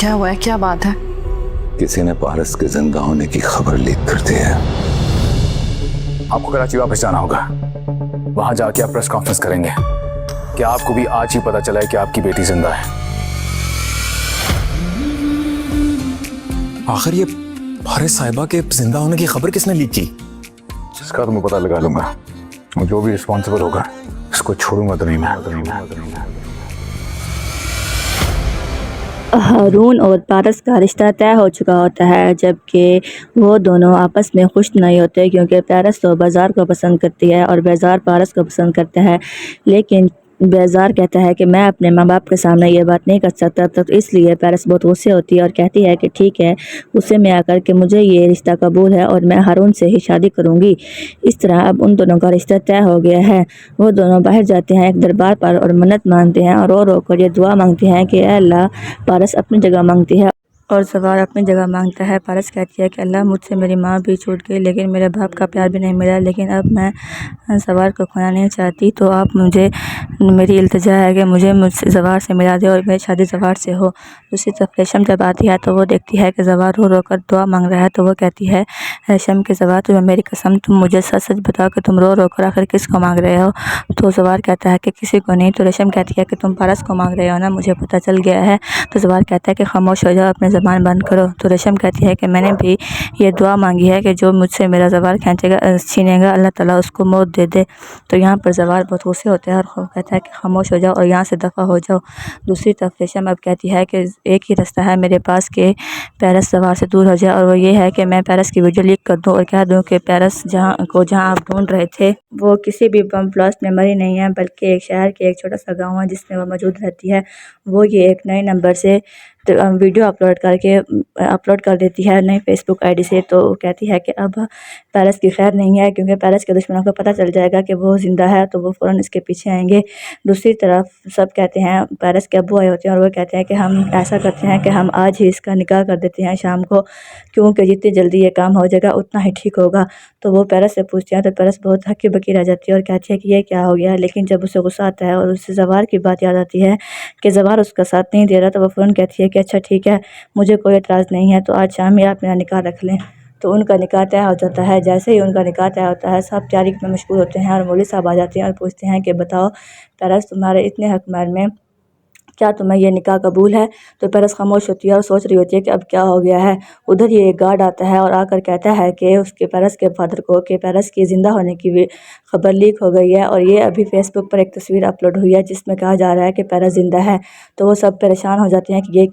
क्या हुआ है, क्या बात है? किसी ने पारस के जिंदा होने की खबर लीक कर दी है। आपको कराची वापस जाना होगा। वहां जाके आप प्रेस कॉन्फ्रेंस करेंगे कि आपको भी आज ही पता चला है कि आपकी बेटी जिंदा है। आखिर ये पारस साहिबा के जिंदा होने की खबर किसने लीक की? इसका तो मैं पता लगा लूंगा और जो भी रिस्पॉन्सिबल होगा इसको छोड़ूंगा तो नहीं मैं। हारून और पारस का रिश्ता तय हो चुका होता है, जबकि वो दोनों आपस में खुश नहीं होते, क्योंकि पारस तो बाज़ार को पसंद करती है और बाज़ार पारस को पसंद करता है। लेकिन बाज़ार कहता है कि मैं अपने माँ बाप के सामने ये बात नहीं कर सकता, तो इसलिए पारस बहुत गुस्से होती है और कहती है कि ठीक है, गुस्से में आकर के मुझे ये रिश्ता कबूल है और मैं हारून से ही शादी करूँगी। इस तरह अब उन दोनों का रिश्ता तय हो गया है। वो दोनों बाहर जाते हैं एक दरबार पर और मन्नत मांगते हैं और रो रो कर ये दुआ मांगते हैं कि ऐ अल्लाह, पारस अपनी जगह मांगती है और ज़वार अपनी जगह मांगता है। पारस कहती है कि अल्लाह, मुझसे मेरी माँ भी छूट गई, लेकिन मेरे बाप का प्यार भी नहीं मिला, लेकिन अब मैं ज़वार को खोना नहीं चाहती, तो आप मुझे, मेरी इल्तिजा है कि मुझसे ज़वार से मिला दे और मेरी शादी ज़वार से हो। दूसरी तरफ रेशम जब आती है तो वो देखती है कि ज़वार रो रो कर दुआ मांग रहा है, तो वो कहती है, रेशम के ज़वार, तुम्हें मेरी कसम, तुम मुझे सच सच बताओ कि तुम रो रो कर आखिर किसको मांग रहे हो? तो ज़वार कहता है कि किसी को नहीं। तो रेशम कहती है कि तुम पारस को मांग रहे हो ना, मुझे पता चल गया है। तो ज़वार कहता है कि खामोश हो जाओ, अपने ज़बान बंद करो। तो रेशम कहती है कि मैंने भी ये दुआ मांगी है कि जो मुझसे मेरा ज़वार छीनेगा, अल्लाह ताला उसको मौत दे दे। तो यहाँ पर ज़वार बहुत गुस्से होते हैं और कहता है कि खामोश हो जाओ और यहाँ से दफ़ा हो जाओ। दूसरी तरफ रेशम अब कहती है कि एक ही रास्ता है मेरे पास कि पारस ज़वार से दूर हो जाए, और वो ये है कि मैं पारस की वीडियो लीक कर दूँ और कह दूँ कि पारस जहाँ आप ढूंढ रहे थे वो किसी भी बम ब्लास्ट में मरी नहीं है, बल्कि एक शहर के एक छोटा सा गाँव है जिसमें वो मौजूद रहती है। वो ये एक नए नंबर से वीडियो अपलोड कर देती है नई फेसबुक आईडी से। तो कहती है कि अब पारस की खैर नहीं है, क्योंकि पारस के दुश्मनों को पता चल जाएगा कि वो ज़िंदा है, तो वो फ़ौरन इसके पीछे आएंगे। दूसरी तरफ सब कहते हैं, पारस के अब्बू आए होते हैं और वो कहते हैं कि हम ऐसा करते हैं कि हम आज ही इसका निकाह कर देते हैं शाम को, क्योंकि जितनी जल्दी ये काम हो जाएगा उतना ही ठीक होगा। तो वो पारस से पूछते हैं, तो पारस बहुत हक्की बकी रह जाती है और कहती है कि ये क्या हो गया। लेकिन जब उसे गुस्सा आता है और उससे ज़वार की बात याद आती है कि ज़वार उसका साथ नहीं दे रहा, तो वो फ़ौरन कहती है कि अच्छा ठीक है, मुझे कोई एतराज़ नहीं है, तो आज शाम ही आप मेरा निकाह रख लें। तो उनका निकाह तय हो जाता है। जैसे ही उनका निकाह तय होता है, सब तैयारी में मशगूल होते हैं और मौलवी साहब आ जाते हैं और पूछते हैं कि बताओ पारस, तुम्हारे इतने हकमार में क्या तुम्हें ये निकाह कबूल है? तो पारस खामोश होती है और सोच रही होती है कि अब क्या हो गया है। उधर ये एक गार्ड आता है और आकर कहता है कि उसके पारस के फादर को कि पारस की ज़िंदा होने की भी खबर लीक हो गई है, और ये अभी फेसबुक पर एक तस्वीर अपलोड हुई है जिसमें कहा जा रहा है कि पारस ज़िंदा है। तो वो सब परेशान हो जाते हैं कि ये